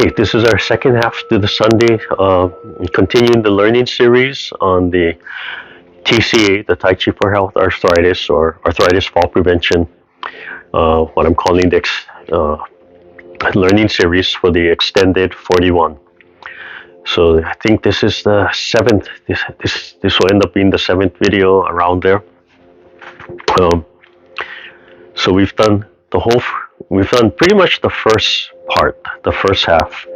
Okay, this is our second half to the Sunday, continuing the learning series on the TCA, the Taichi for Health Arthritis, or Arthritis Fall Prevention, what I'm calling the learning series for the extended 41. So I think this is the seventh, this will end up being the seventh video around there. So we've done pretty much the first part, the first half,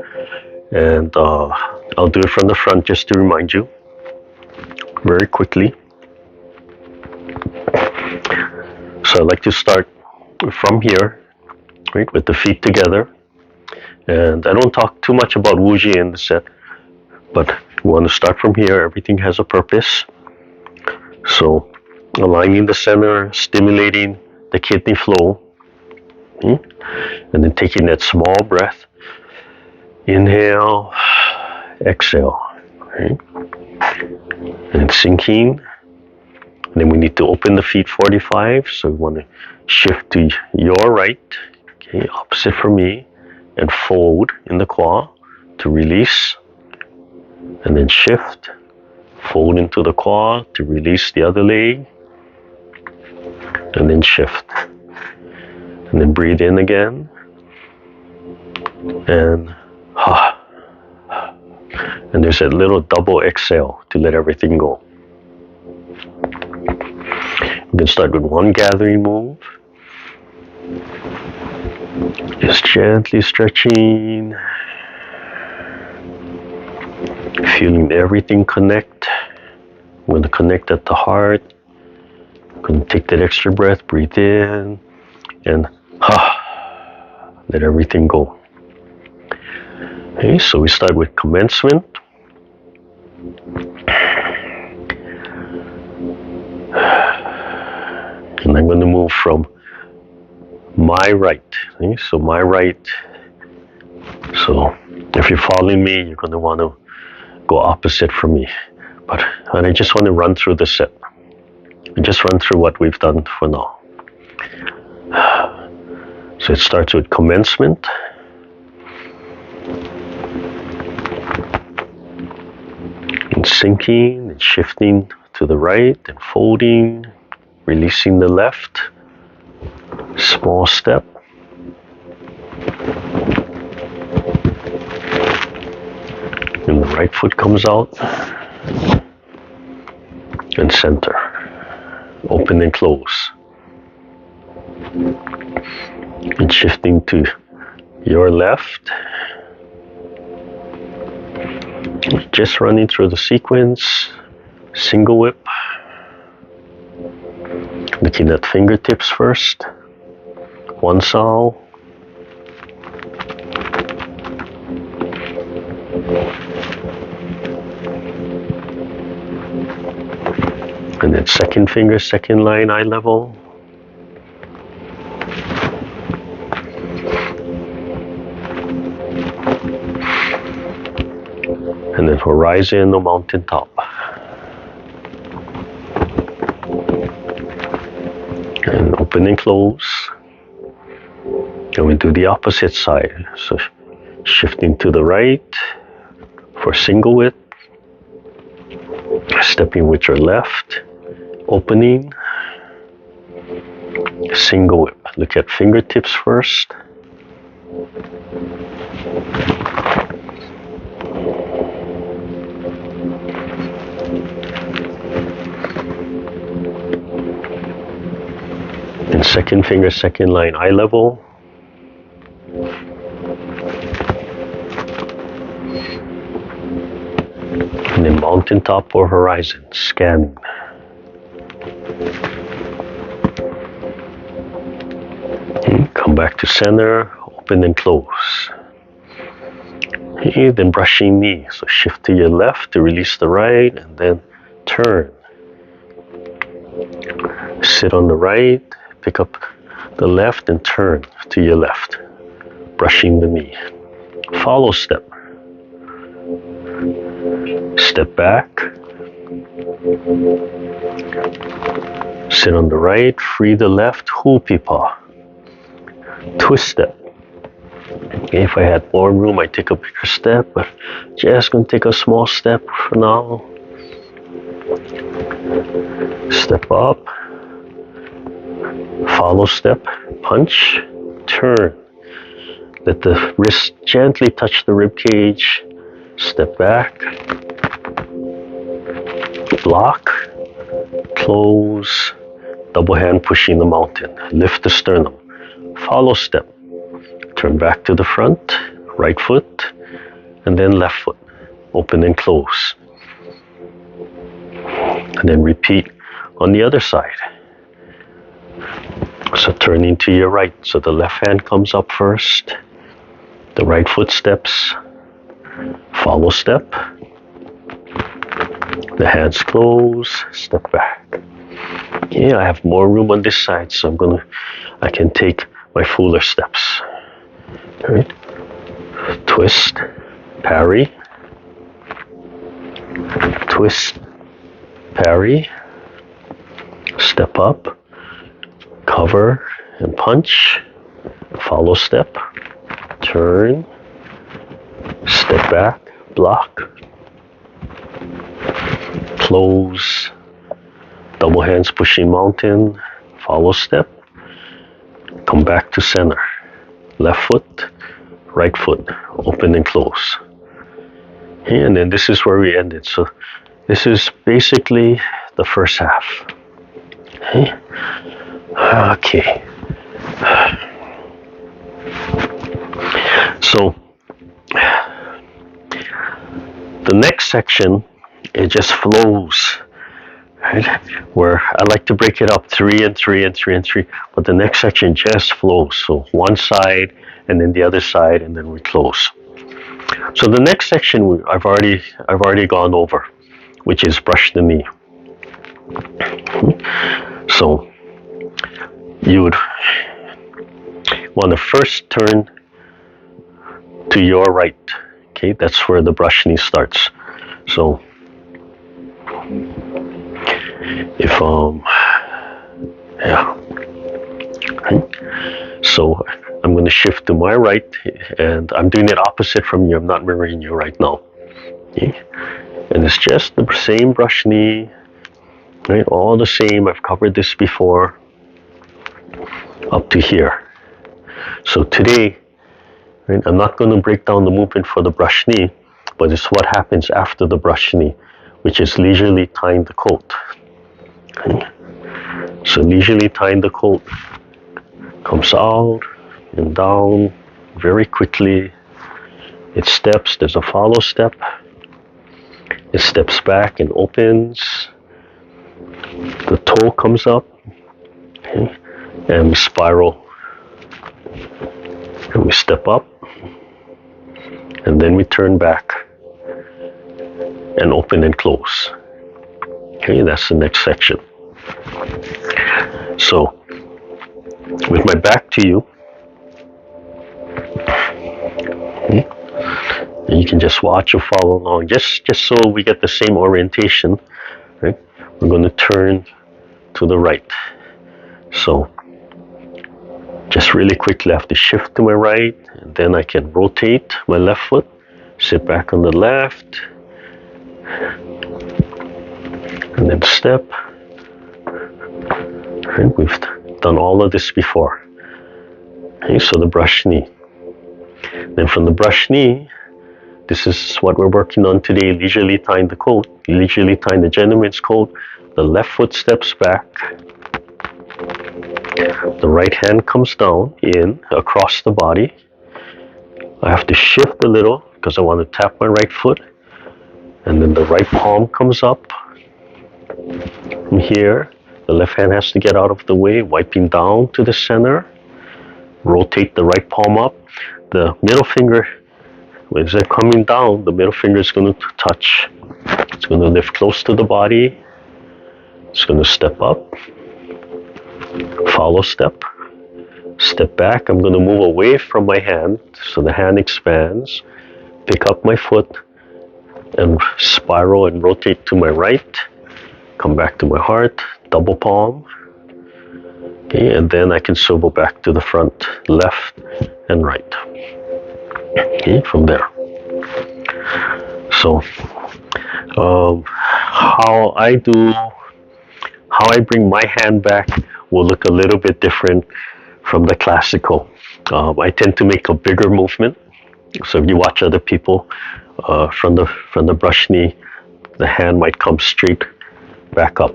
and I'll do it from the front just to remind you very quickly. So I'd like to start from here, right, with the feet together. And I don't talk too much about Wuji in the set, but we want to start from here. Everything has a purpose. So aligning the center, stimulating the kidney flow, and then taking that small breath. Inhale, exhale, right? And sinking. And then we need to open the feet 45. So we want to shift to your right, okay, opposite from me, and fold in the quad to release. And then shift, fold into the quad to release the other leg. And then shift. And then breathe in again. And there's a little double exhale to let everything go. We can start with one gathering move. Just gently stretching. Feeling everything connect. I'm going to connect at the heart. I'm going to take that extra breath, breathe in, and let everything go. Okay, so we start with commencement. And I'm going to move from my right. Okay, so my right. So if you're following me, you're going to want to go opposite from me. And I just want to run through the set. Just run through what we've done for now. So it starts with commencement. And sinking and shifting to the right and folding, releasing the left. Small step. And the right foot comes out. And center. Open and close. And shifting to your left. Just running through the sequence. Single whip. Looking at fingertips first. One sol. And then second finger, second line, eye level. And then horizon or mountain top. And open and close. And we do the opposite side. So shifting to the right for single width. Stepping with your left. Opening. Single whip. Look at fingertips first. And second finger, second line, eye level. And then mountain top or horizon, scanning. And come back to center, open and close. Okay, then brushing knee. So shift to your left to release the right, and then turn. Sit on the right, pick up the left and turn to your left, brushing the knee. Follow step. Step back. Sit on the right, free the left, hupi paw. Twist step. Okay, if I had more room, I'd take a bigger step, but just gonna take a small step for now. Step up, follow step, punch, turn. Let the wrist gently touch the rib cage. Step back, block, close, double hand pushing the mountain. Lift the sternum. Follow step. Turn back to the front, right foot, and then left foot. Open and close. And then repeat on the other side. So turning to your right. So the left hand comes up first. The right foot steps. Follow step. The hands close. Step back. Okay, I have more room on this side, so I can take my fuller steps. All right. Twist, parry, twist, parry, step up, cover and punch, follow step, turn, step back, block, close, double hands pushing mountain, follow step, come back to center, left foot, right foot, open and close. And then this is where we ended. So this is basically the first half. Okay. So the next section, it just flows. Right? Where I like to break it up 3 and 3 and 3 and 3, but the next section just flows. So one side and then the other side, and then we close. So the next section I've already gone over, which is brush the knee. So you would want to first turn to your right. Okay, that's where the brush knee starts. So if so I'm going to shift to my right, and I'm doing it opposite from you. I'm not mirroring you right now. Okay? And it's just the same brush knee, right? All the same. I've covered this before up to here. So today, right, I'm not going to break down the movement for the brush knee, but it's what happens after the brush knee, which is leisurely tying the coat. Okay? So leisurely tying the coat comes out and down very quickly. It steps, there's a follow step. It steps back and opens. The toe comes up, okay, and we spiral. And we step up, and then we turn back and open and close. Okay, that's the next section. So, with my back to you, okay, and you can just watch or follow along, just so we get the same orientation. Right? We're going to turn to the right. So, just really quickly, I have to shift to my right, and then I can rotate my left foot, sit back on the left, and then step. And we've done all of this before. Okay, so the brush knee. Then from the brush knee, this is what we're working on today, leisurely tying the coat, leisurely tying the gentleman's coat. The left foot steps back. The right hand comes down, in, across the body. I have to shift a little because I want to tap my right foot. And then the right palm comes up. From here, the left hand has to get out of the way, wiping down to the center. Rotate the right palm up. The middle finger, as I'm coming down, the middle finger is going to touch. It's going to lift close to the body. It's going to step up. Follow step. Step back. I'm going to move away from my hand, so the hand expands. Pick up my foot and spiral and rotate to my right. Come back to my heart. Double palm. Okay, and then I can swivel back to the front, left and right. Okay, from there. So how I bring my hand back will look a little bit different from the classical. I tend to make a bigger movement. So if you watch other people from the brush knee, the hand might come straight back up,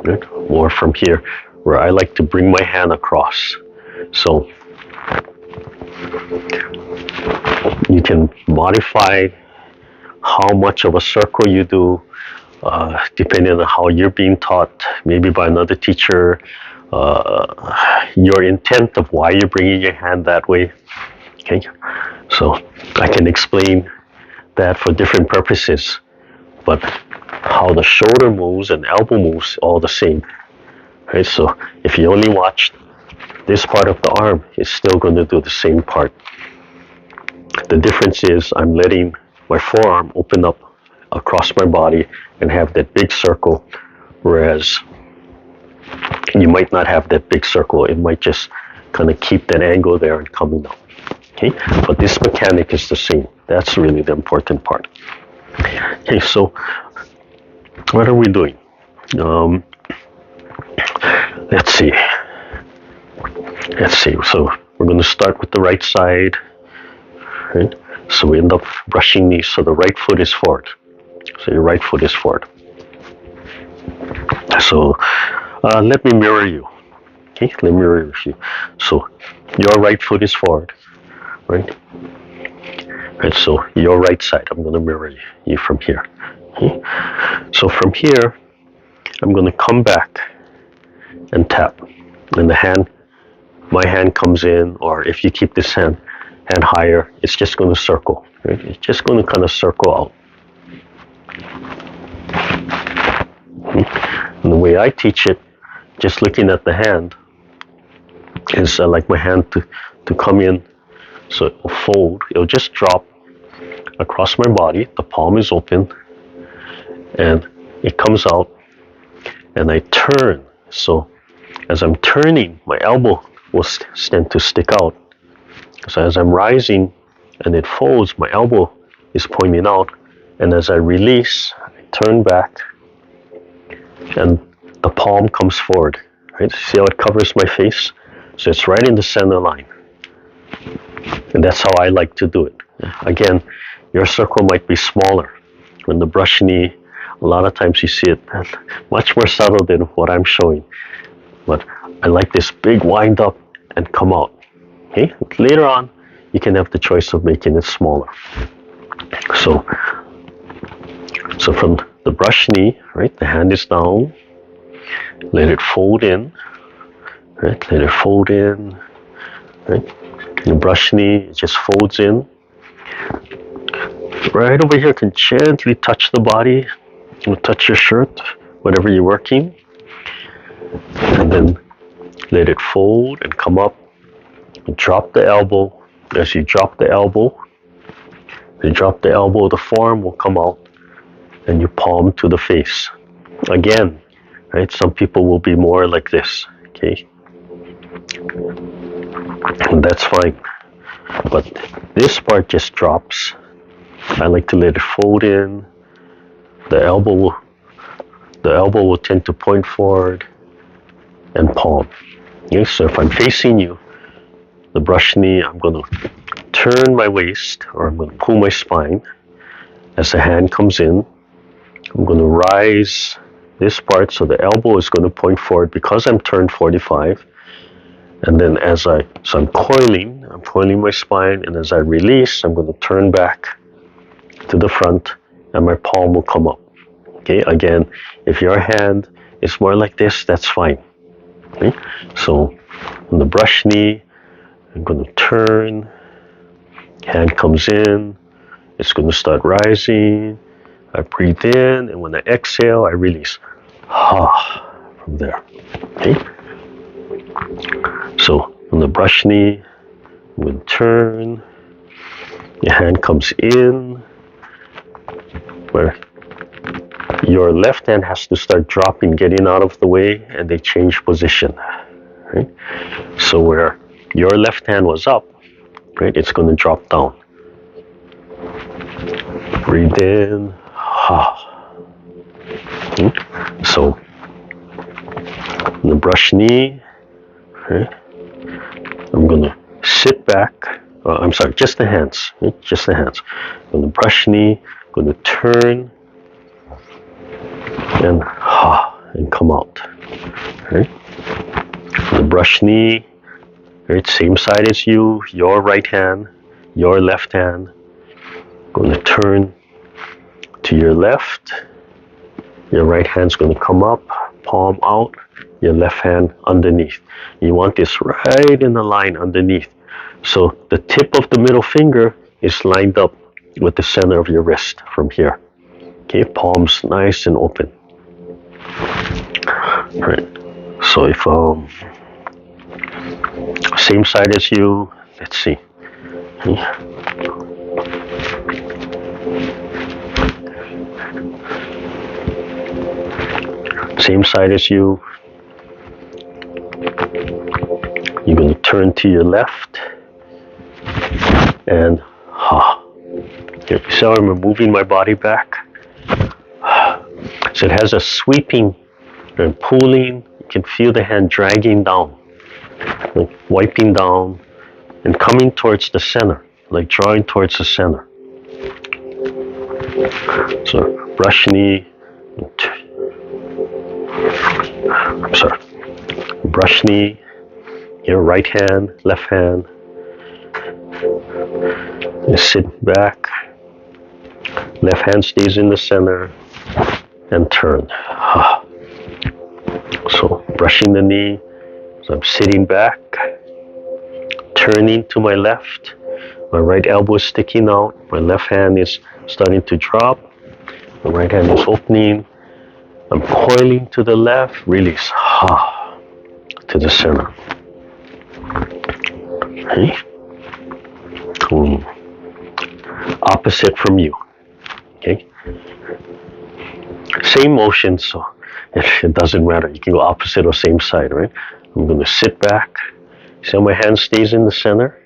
right? Or from here, where I like to bring my hand across. So you can modify how much of a circle you do, depending on how you're being taught, maybe by another teacher, your intent of why you're bringing your hand that way. Okay, so I can explain that for different purposes, but how the shoulder moves and elbow moves all the same. Right? So if you only watch this part of the arm, it's still going to do the same part. The difference is I'm letting my forearm open up across my body and have that big circle, whereas you might not have that big circle. It might just kind of keep that angle there and coming up. Okay, but this mechanic is the same. That's really the important part. Okay, so what are we doing? Let's see. So we're going to start with the right side. Right? So we end up brushing knees. So the right foot is forward. So your right foot is forward. So let me mirror you. Okay, let me mirror you. So your right foot is forward, right? Right. So your right side. I'm going to mirror you from here. Okay? So from here, I'm going to come back and tap, and my hand comes in, or if you keep this hand higher, it's just going to circle. Right? It's just going to kind of circle out. And the way I teach it, just looking at the hand, is I like my hand to come in, so it will fold. It'll just drop across my body. The palm is open, and it comes out, and I turn. So as I'm turning, my elbow will tend to stick out. So as I'm rising and it folds, my elbow is pointing out, and as I release, I turn back, and the palm comes forward. Right? See how it covers my face? So it's right in the center line. And that's how I like to do it. Again, your circle might be smaller. When the brush knee, a lot of times you see it much more subtle than what I'm showing. But I like this big wind up and come out. Okay? Later on, you can have the choice of making it smaller. So from the brush knee, right, the hand is down. Let it fold in. Right? Let it fold in. Right? The brush knee, it just folds in. Right over here, can gently touch the body. Touch your shirt, whatever you're working. And then let it fold and come up. And drop the elbow. As you drop the elbow, the forearm will come out, and you palm to the face. Again, right? Some people will be more like this. Okay, and that's fine. But this part just drops. I like to let it fold in. The elbow will tend to point forward and palm. Okay, so if I'm facing you, the brush knee, I'm going to turn my waist, or I'm going to pull my spine. As the hand comes in, I'm going to rise this part, so the elbow is going to point forward because I'm turned 45. And then I'm coiling my spine, and as I release, I'm going to turn back to the front, and my palm will come up. Okay, again, if your hand is more like this, that's fine. Okay, so on the brush knee, I'm going to turn, hand comes in, it's going to start rising, I breathe in, and when I exhale, I release. From there. Okay? So on the brush knee, I'm going to turn, your hand comes in, where your left hand has to start dropping, getting out of the way, and they change position. Right? So where your left hand was up, right, it's going to drop down. Breathe in. Ha. So, I'm gonna brush knee. Okay. I'm gonna sit back. I'm sorry, just the hands. Just the hands. I'm gonna brush knee. Gonna turn and and come out. Okay. The brush knee. Right, same side as you. Your right hand, your left hand. Gonna turn to your left. Your right hand's gonna come up, palm out. Your left hand underneath. You want this right in the line underneath. So the tip of the middle finger is lined up with the center of your wrist from here. Okay, palms nice and open. Right. So if same side as you, let's see. Same side as you. You're going to turn to your left and okay, so I'm moving my body back. So it has a sweeping and pulling. You can feel the hand dragging down, like wiping down and coming towards the center, like drawing towards the center. So brush knee. I'm sorry. Brush knee. Your right hand, left hand. You sit back. Left hand stays in the center and turn. So brushing the knee. So I'm sitting back, turning to my left. My right elbow is sticking out. My left hand is starting to drop. My right hand is opening. I'm coiling to the left. Release. To the center. Okay. Opposite from you. Okay. Same motion, so it doesn't matter. You can go opposite or same side, right? I'm going to sit back. See how my hand stays in the center?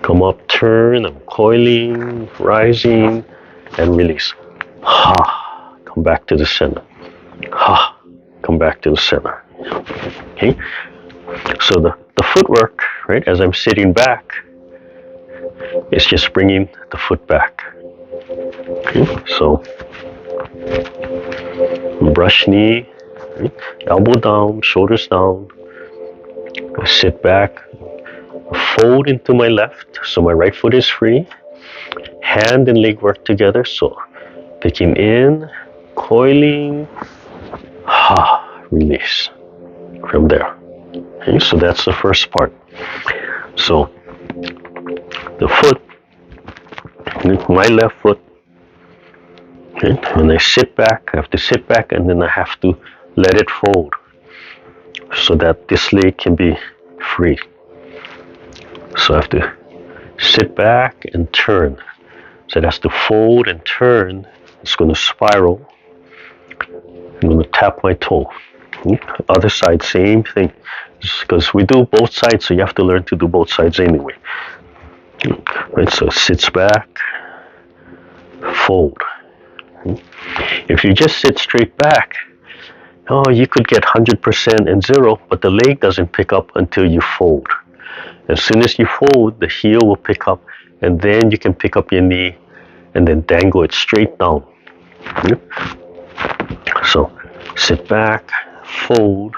Come up, turn. I'm coiling, rising, and release. Come back to the center. Come back to the center. Okay. So the footwork, right, as I'm sitting back, is just bringing the foot back. Okay. So brush knee, right, elbow down, shoulders down. I sit back, fold into my left, so my right foot is free. Hand and leg work together, so taking in, coiling, release from there. Okay, so that's the first part. So the foot, my left foot, okay, when I sit back, I have to sit back and then I have to let it fold so that this leg can be free. So I have to sit back and turn. So it has to fold and turn. It's going to spiral. I'm going to tap my toe. Other side, same thing. Because we do both sides, so you have to learn to do both sides anyway. Right, so it sits back, fold. If you just sit straight back, you could get 100% and 0, but the leg doesn't pick up until you fold. As soon as you fold, the heel will pick up, and then you can pick up your knee and then dangle it straight down. So sit back, fold,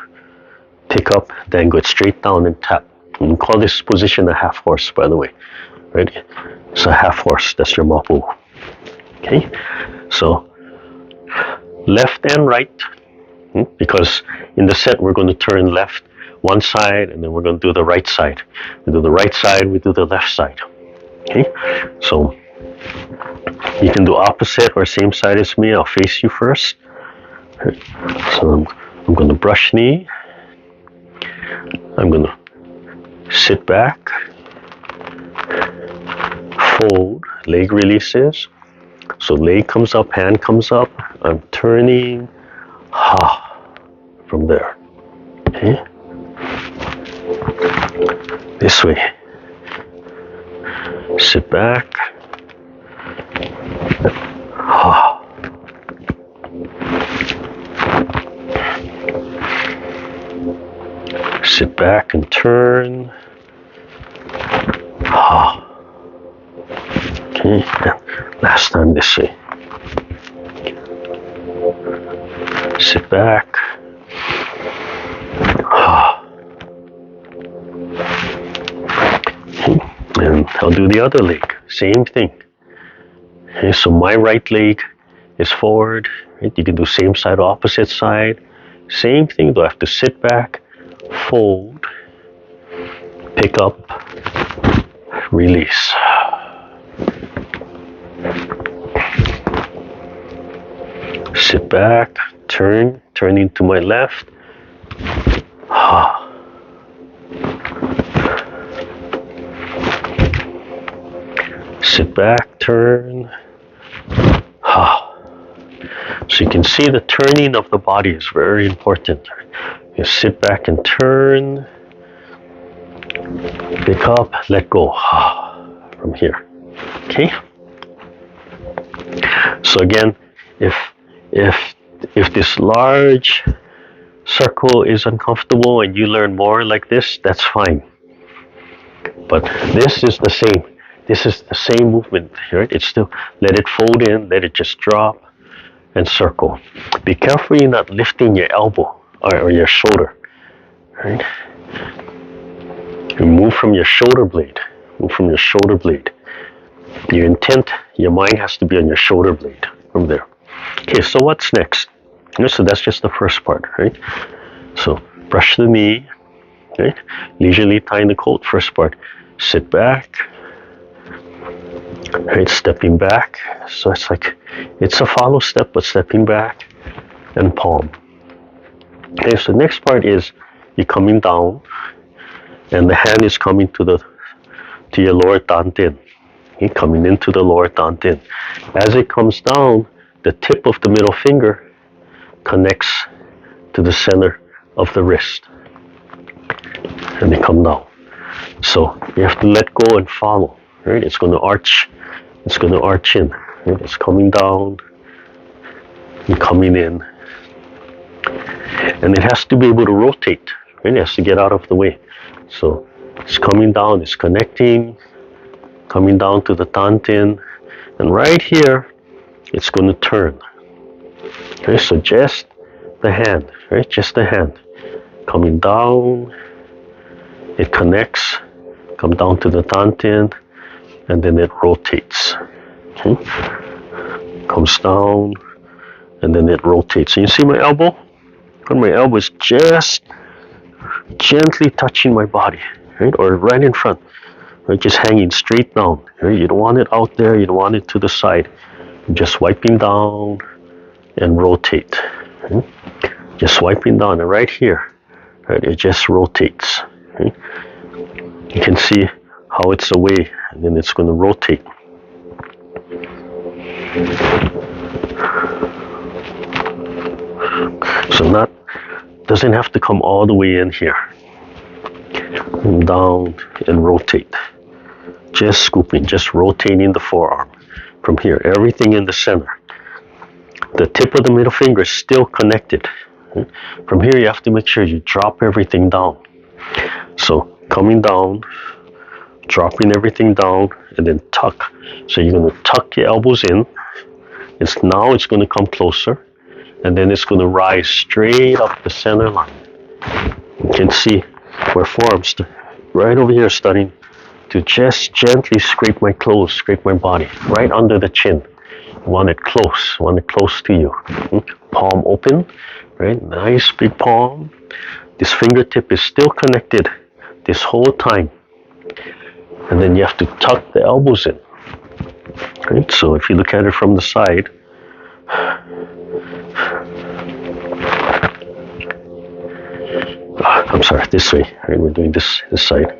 pick up, dangle it straight down and tap. And we call this position a half horse, by the way. Right? It's a half horse. That's your mapu. Okay? So left and right, because in the set we're going to turn left one side and then we're going to do the right side. We do the right side, we do the left side. Okay? So you can do opposite or same side as me. I'll face you first. Okay. So I'm going to brush knee. I'm going to sit back, fold, leg releases. So leg comes up, hand comes up. I'm turning, from there. Okay. This way. Sit back, Sit back and turn. Okay, last time this way. Sit back. Okay, and I'll do the other leg. Same thing. Okay, so my right leg is forward. Right? You can do same side, opposite side. Same thing, though. I have to sit back, fold, pick up, release. Sit back, turn into my left. Sit back, turn. So you can see the turning of the body is very important. You sit back and turn. Pick up, let go from here. Okay? So again, if this large circle is uncomfortable and you learn more like this, that's fine. But this is the same. This is the same movement, right? It's still, let it fold in, let it just drop and circle. Be careful you're not lifting your elbow or your shoulder, right? You move from your shoulder blade. Move from your shoulder blade. Your intent, your mind has to be on your shoulder blade from there. Okay, so what's next? So that's just the first part, right? So brush the knee, right? Leisurely tying the coat. First part, sit back, right? Stepping back. So it's like, it's a follow step, but stepping back and palm. Okay, so next part is you're coming down, and the hand is coming to your lower dantian. Okay, coming into the lower dantian. As it comes down, the tip of the middle finger connects to the center of the wrist, and they come down. So you have to let go and follow. Right? It's going to arch. It's going to arch in. Right? It's coming down and coming in, and it has to be able to rotate. Right? It has to get out of the way. So it's coming down. It's connecting, coming down to the dantian, and right here, it's going to turn. Okay, so just the hand, right? Just the hand. Coming down, it connects, come down to the dantian, and then it rotates. Okay? Comes down, and then it rotates. So you see my elbow? And my elbow is just gently touching my body, right? Or right in front, right? Just hanging straight down. Right? You don't want it out there, you don't want it to the side. Just wiping down and rotate. Right? Just wiping down, and right here, right? It just rotates. Right? You can see how it's away, and then it's going to rotate. So doesn't have to come all the way in here. And down and rotate. Just scooping, just rotating the forearm from here. Everything in the center. The tip of the middle finger is still connected. From here, you have to make sure you drop everything down. So coming down, dropping everything down, and then tuck. So you're going to tuck your elbows in. Now it's going to come closer, and then it's going to rise straight up the center line. You can see where forearms right over here starting to just gently scrape my clothes, scrape my body, right under the chin. You want it close to you. Palm open, right? Nice big palm. This fingertip is still connected this whole time. And then you have to tuck the elbows in. Right? So if you look at it from the side, I'm sorry, this way. Right? We're doing this side.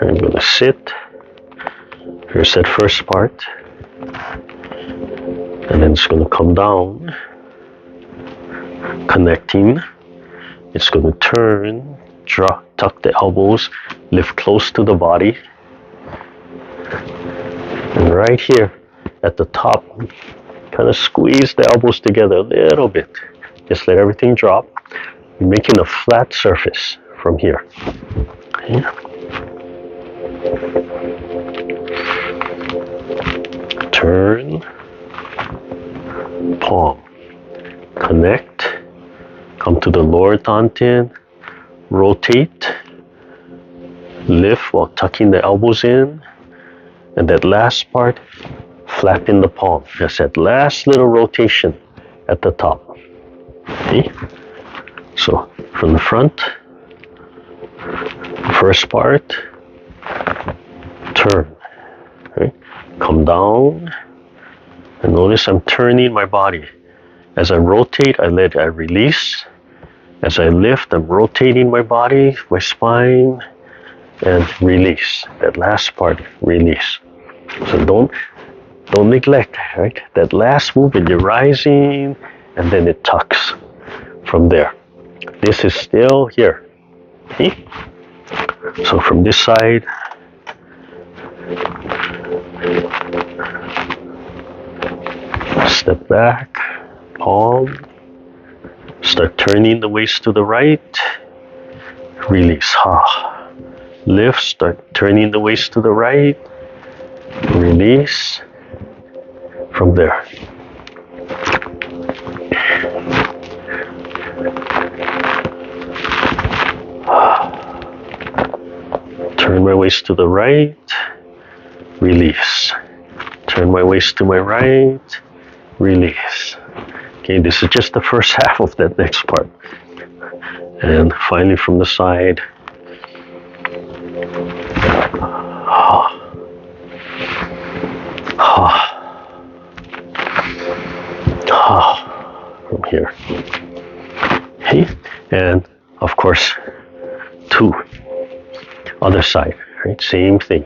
I'm going to sit. Here's that first part. And then it's going to come down, connecting. It's going to turn, tuck the elbows, lift close to the body. And right here at the top, kind of squeeze the elbows together a little bit. Just let everything drop. You're making a flat surface from here. Okay. Turn, palm, connect, come to the lower dantian, rotate, lift while tucking the elbows in, and that last part, flatten the palm. Just that last little rotation at the top. Okay? So from the front, first part, turn. Okay? Come down, and notice I'm turning my body. As I rotate, I release. As I lift, I'm rotating my body, my spine, and release. That last part, release. So don't neglect, right? That last movement, you're rising, and then it tucks from there. This is still here. Okay? So from this side, step back, palm, start turning the waist to the right, release, ha. Lift, start turning the waist to the right, release, from there. Turn my waist to the right, release. Turn my waist to my right, release. Okay, this is just the first half of that next part. And finally from the side. From here. Okay, and of course, two. Other side, right? Same thing.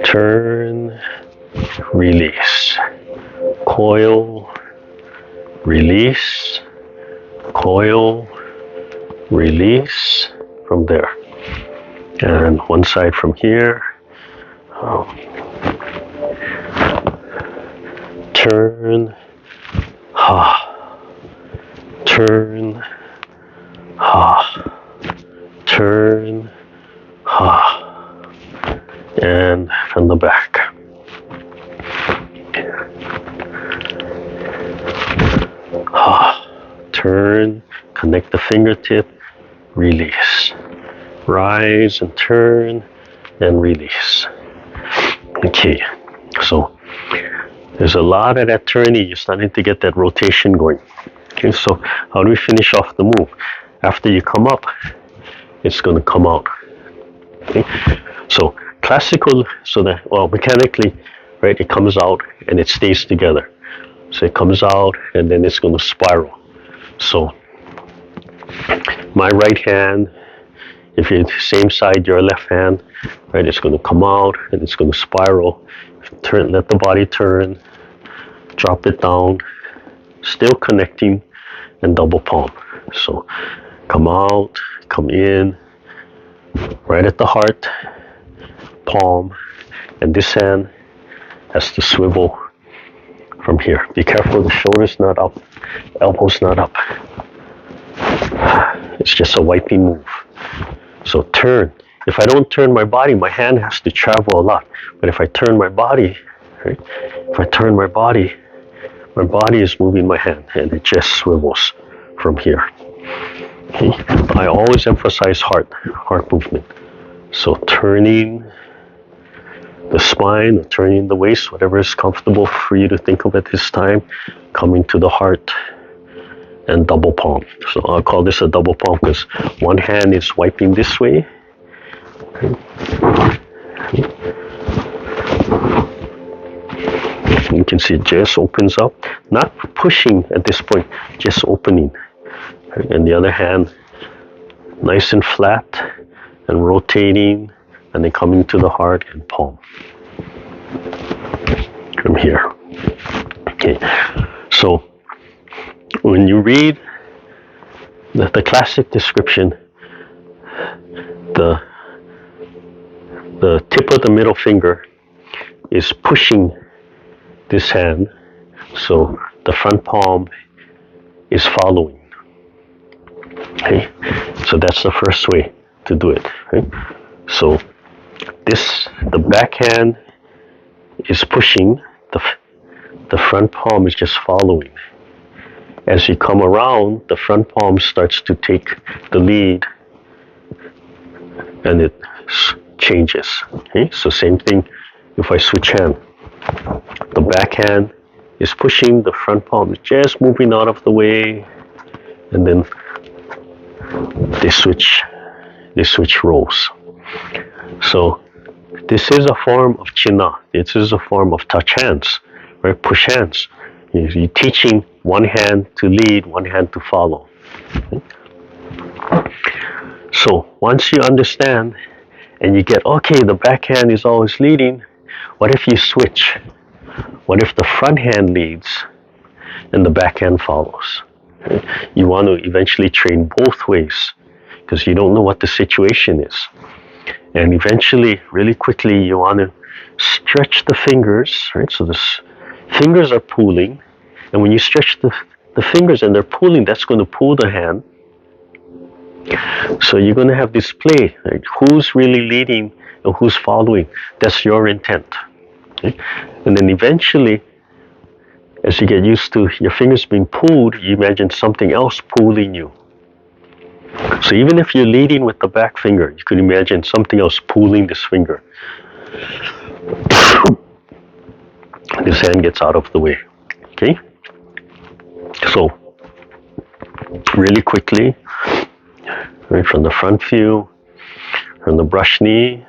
Turn, release. Coil, release. Coil, release. From there. And one side from here. Turn, ha. Turn, ha. Turn, ha. And from the back. Ha. Turn, connect the fingertip, release. Rise and turn and release. Okay, so there's a lot of that turning. You're starting to get that rotation going. Okay, so how do we finish off the move? After you come up, it's going to come out. Okay, so classical, so that, well, mechanically, right, it comes out and it stays together. So it comes out and then it's going to spiral. So my right hand, if you're the same side, your left hand, right, it's going to come out and it's going to spiral. Turn, let the body turn, drop it down, still connecting, and double palm. So come out, come in, right at the heart, palm, and this hand has to swivel from here. Be careful, the shoulder's not up, elbow's not up. It's just a wiping move. So turn. If I don't turn my body, my hand has to travel a lot. But if I turn my body, right? If I turn my body is moving my hand, and it just swivels from here. Okay? I always emphasize heart movement. So turning the spine, or turning the waist, whatever is comfortable for you to think of at this time, coming to the heart, and double palm. So I'll call this a double palm because one hand is wiping this way. You can see it just opens up, not pushing at this point, just opening. And the other hand, nice and flat and rotating, and then coming to the heart and palm. From here. Okay, so when you read the classic description, the tip of the middle finger is pushing this hand, so the front palm is following. Okay, so that's the first way to do it. Okay? So the back hand is pushing, the front palm is just following. As you come around, the front palm starts to take the lead, and it changes. Okay, so same thing if I switch hand. The back hand is pushing, the front palm is just moving out of the way, and then they switch roles. So this is a form of China. This is a form of touch hands, right? Push hands. You're teaching one hand to lead, one hand to follow. Okay? So once you understand and you get, okay, the back hand is always leading, what if you switch? What if the front hand leads and the back hand follows? Okay? You want to eventually train both ways because you don't know what the situation is. And eventually, really quickly, you want to stretch the fingers, right? So the fingers are pulling, and when you stretch the fingers and they're pulling, that's going to pull the hand. So you're going to have this play, right? Who's really leading and who's following? That's your intent. Okay? And then eventually, as you get used to your fingers being pulled, you imagine something else pulling you. So even if you're leading with the back finger, you could imagine something else pulling this finger. This hand gets out of the way. Okay? So, really quickly, right from the front view, from the brush knee,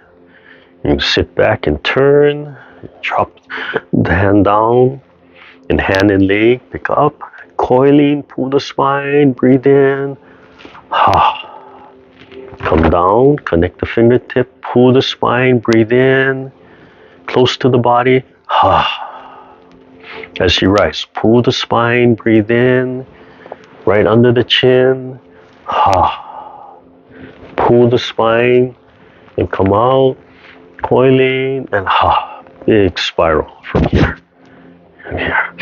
you sit back and turn, drop the hand down, and hand and leg, pick up, coiling, pull the spine, breathe in. Come down, connect the fingertip, pull the spine, breathe in, close to the body. As you rise, pull the spine, breathe in, right under the chin. Pull the spine and come out, coiling, and big spiral from here. And here.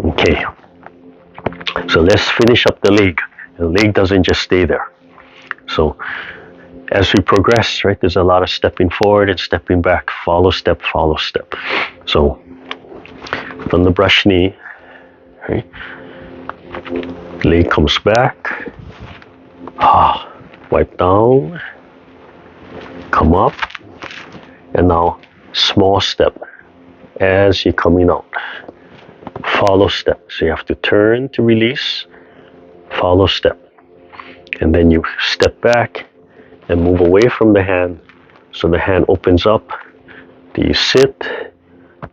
Okay. So let's finish up the leg. The leg doesn't just stay there. So as we progress, right, there's a lot of stepping forward and stepping back. Follow step, follow step. So from the brush knee, right, leg comes back. Wipe down, come up, and now small step as you're coming out. Follow step. So you have to turn to release, follow step. And then you step back and move away from the hand. So the hand opens up. You sit,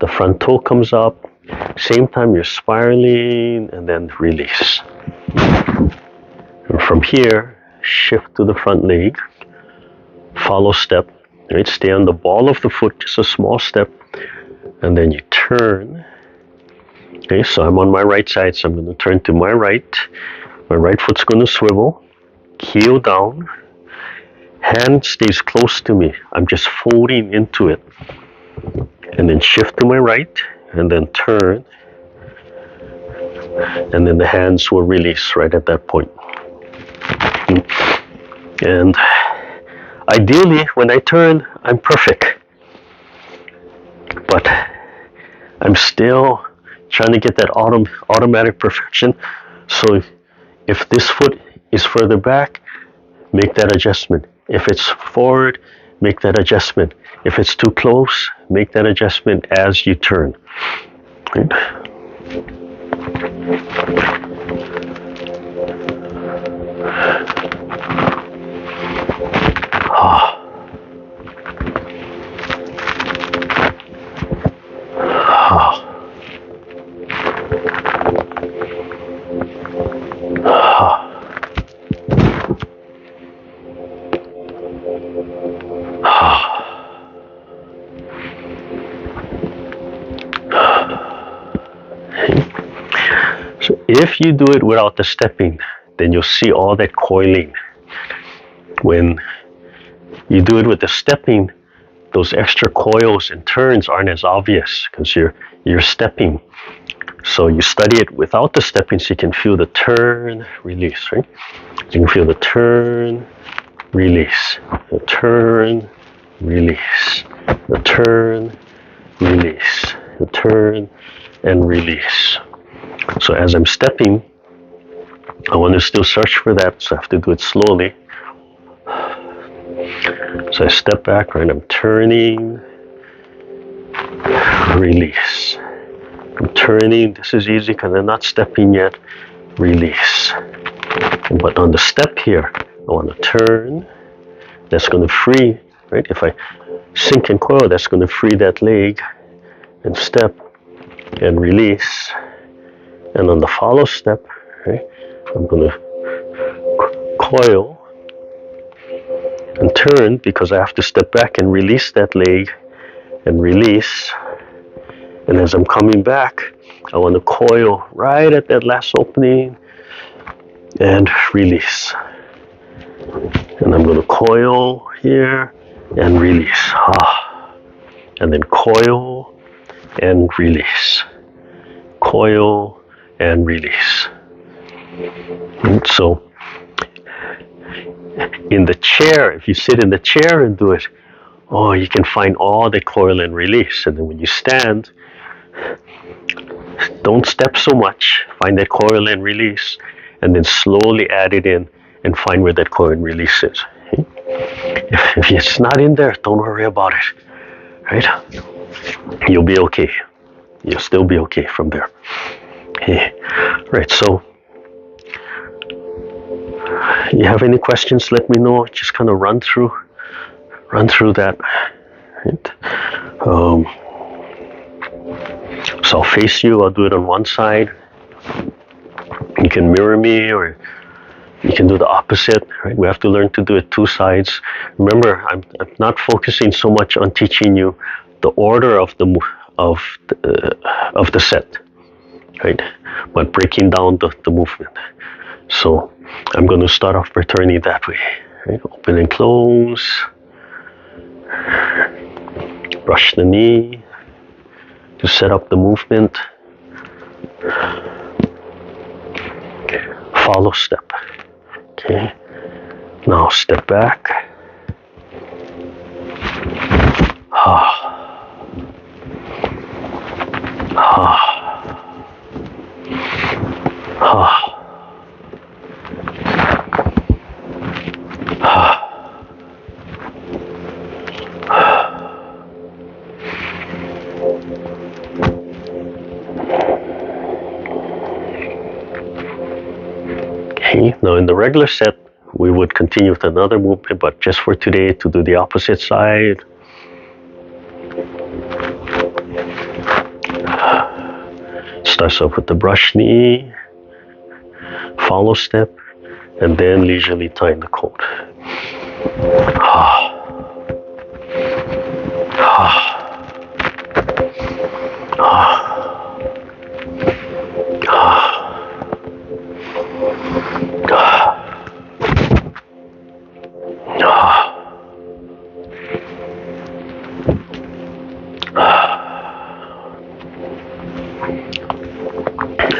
the front toe comes up. Same time you're spiraling and then release. And from here, shift to the front leg. Follow step. Right? Stay on the ball of the foot, just a small step. And then you turn. Okay, so I'm on my right side, so I'm going to turn to my right. My right foot's going to swivel. Heel down. Hand stays close to me. I'm just folding into it. And then shift to my right, and then turn. And then the hands will release right at that point. And ideally, when I turn, I'm perfect. But I'm still trying to get that automatic perfection. So if this foot is further back, make that adjustment. If it's forward, make that adjustment. If it's too close, make that adjustment as you turn. Right? If you do it without the stepping, then you'll see all that coiling. When you do it with the stepping, those extra coils and turns aren't as obvious because you're stepping. So you study it without the stepping, so you can feel the turn, release, right? You can feel the turn, release, the turn, release, the turn, release, the turn, and release. So as I'm stepping, I want to still search for that, so I have to do it slowly. So I step back, right? I'm turning, release. I'm turning. This is easy because I'm not stepping yet. Release. But on the step here, I want to turn. That's going to free, right? If I sink and coil, that's going to free that leg and step and release. And on the follow step, right, I'm going to coil and turn because I have to step back and release that leg and release. And as I'm coming back, I want to coil right at that last opening and release. And I'm going to coil here and release. And then coil and release. Coil and release. And so in the chair, if you sit in the chair and do it, you can find all the coil and release. And then when you stand, don't step so much. Find that coil and release, and then slowly add it in and find where that coil and release is. If it's not in there, don't worry about it. Right? You'll be okay. You'll still be okay from there. Right, so you have any questions, let me know. Just kind of run through that. Right? So I'll face you, I'll do it on one side. You can mirror me, or you can do the opposite. Right? We have to learn to do it two sides. Remember, I'm not focusing so much on teaching you the order of the set, right? But breaking down the movement. So I'm going to start off by turning that way. Right? Open and close. Brush the knee to set up the movement. Follow step. Okay. Now step back. Okay, now in the regular set, we would continue with another movement, but just for today, to do the opposite side. Starts off with the brush knee, follow step, and then leisurely tying the coat.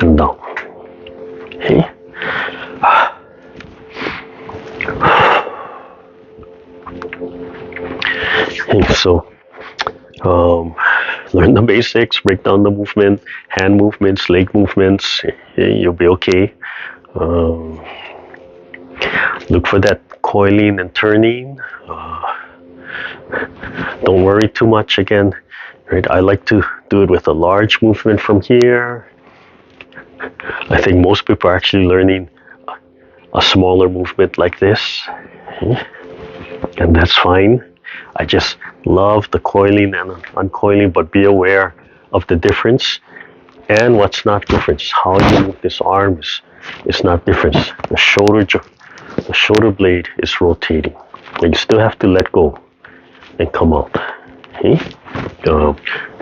And down. Okay. Okay, so learn the basics, break down the movement, hand movements, leg movements. You'll be okay. Look for that coiling and turning. Don't worry too much again. Right? I like to do it with a large movement from here. I think most people are actually learning a smaller movement like this. Okay? And that's fine. I just love the coiling and uncoiling, but be aware of the difference and what's not different. How you move this arm is not different. The shoulder blade is rotating. And you still have to let go and come out. Okay?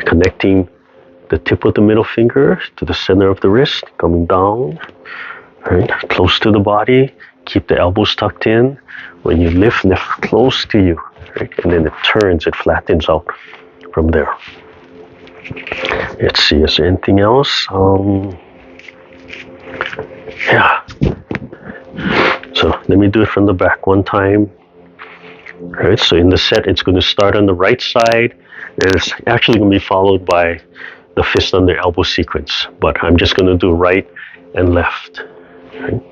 Connecting the tip of the middle finger to the center of the wrist, coming down, right, close to the body, Keep the elbows tucked in. When you lift close to you, right? And then it turns, it flattens out from there. Let's see, is there anything else? Yeah. So let me do it from the back one time. All right, so in the set, it's going to start on the right side. And it's actually going to be followed by the fist under elbow sequence. But I'm just going to do right and left. Right?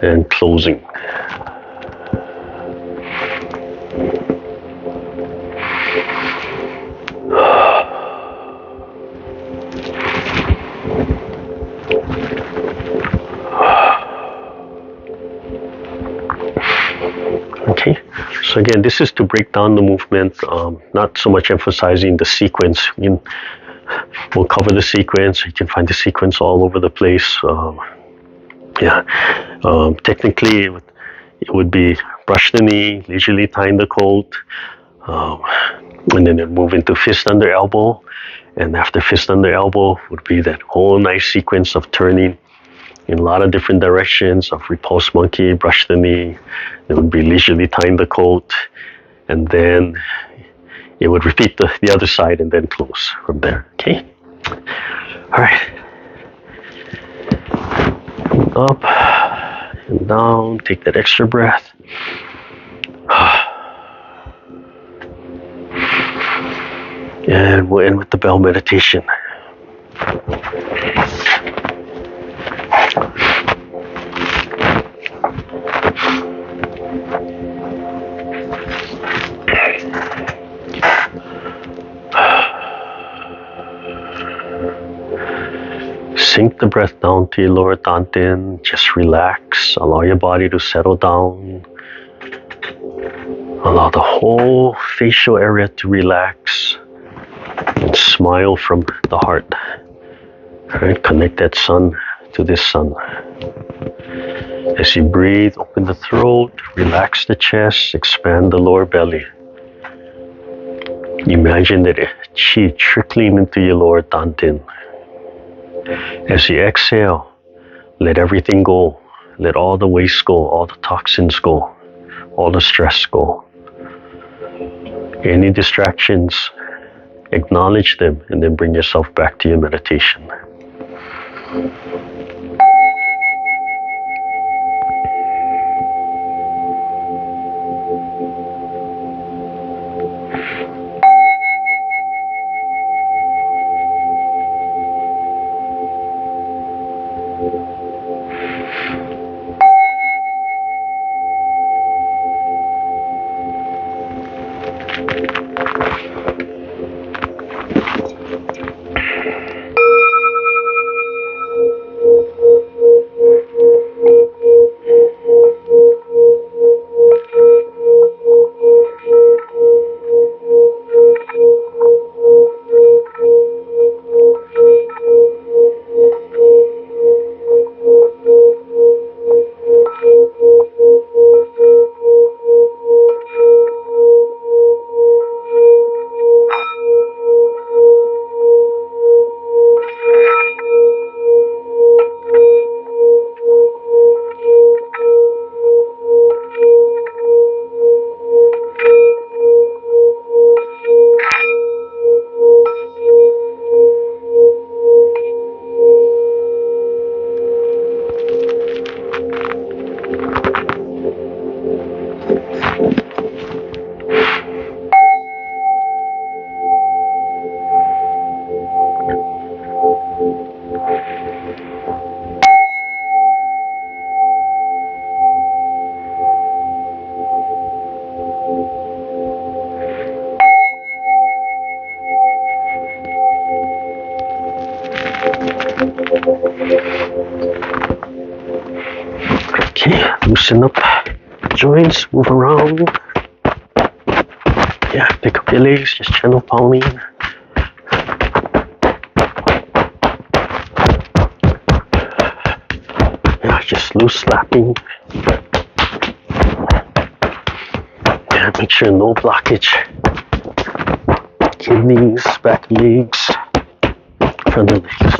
And closing. Okay, so again, this is to break down the movement, not so much emphasizing the sequence. We'll cover the sequence. You can find the sequence all over the place. Technically, it would be brush the knee, leisurely tying the coat, and then move into fist under elbow. And after fist under elbow would be that whole nice sequence of turning in a lot of different directions of repulse monkey, brush the knee. It would be leisurely tying the coat, and then it would repeat the other side and then close from there. Okay. All right. Up and down. Take that extra breath. And we'll end with the bell meditation. Sink the breath down to your lower dantian. Just relax. Allow your body to settle down. Allow the whole facial area to relax. And smile from the heart. All right, connect that sun to this sun. As you breathe, open the throat, relax the chest, expand the lower belly. Imagine that qi trickling into your lower dantian. As you exhale, let everything go. Let all the waste go, all the toxins go, all the stress go. Any distractions, acknowledge them, and then bring yourself back to your meditation. Loosen up joints, move around. Yeah, pick up your legs, just gentle pounding. Yeah, just loose slapping. Yeah, make sure no blockage. Kidneys, back legs, front of legs.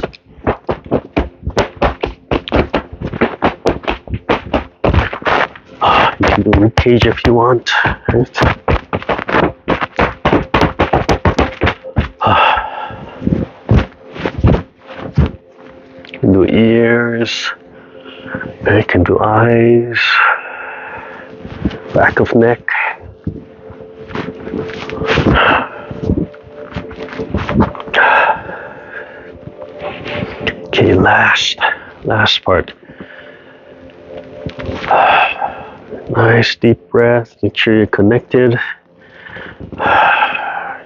You can do rib cage if you want. Right? You can do ears. You can do eyes. Back of neck. Okay, last part. Nice deep breath. Make sure you're connected.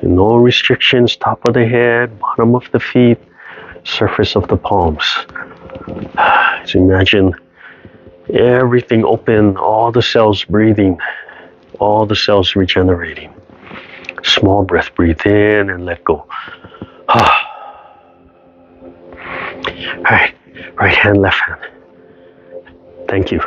No restrictions. Top of the head, bottom of the feet, surface of the palms. So imagine everything open, all the cells breathing, all the cells regenerating. Small breath, breathe in and let go. Alright, right hand, left hand. Thank you.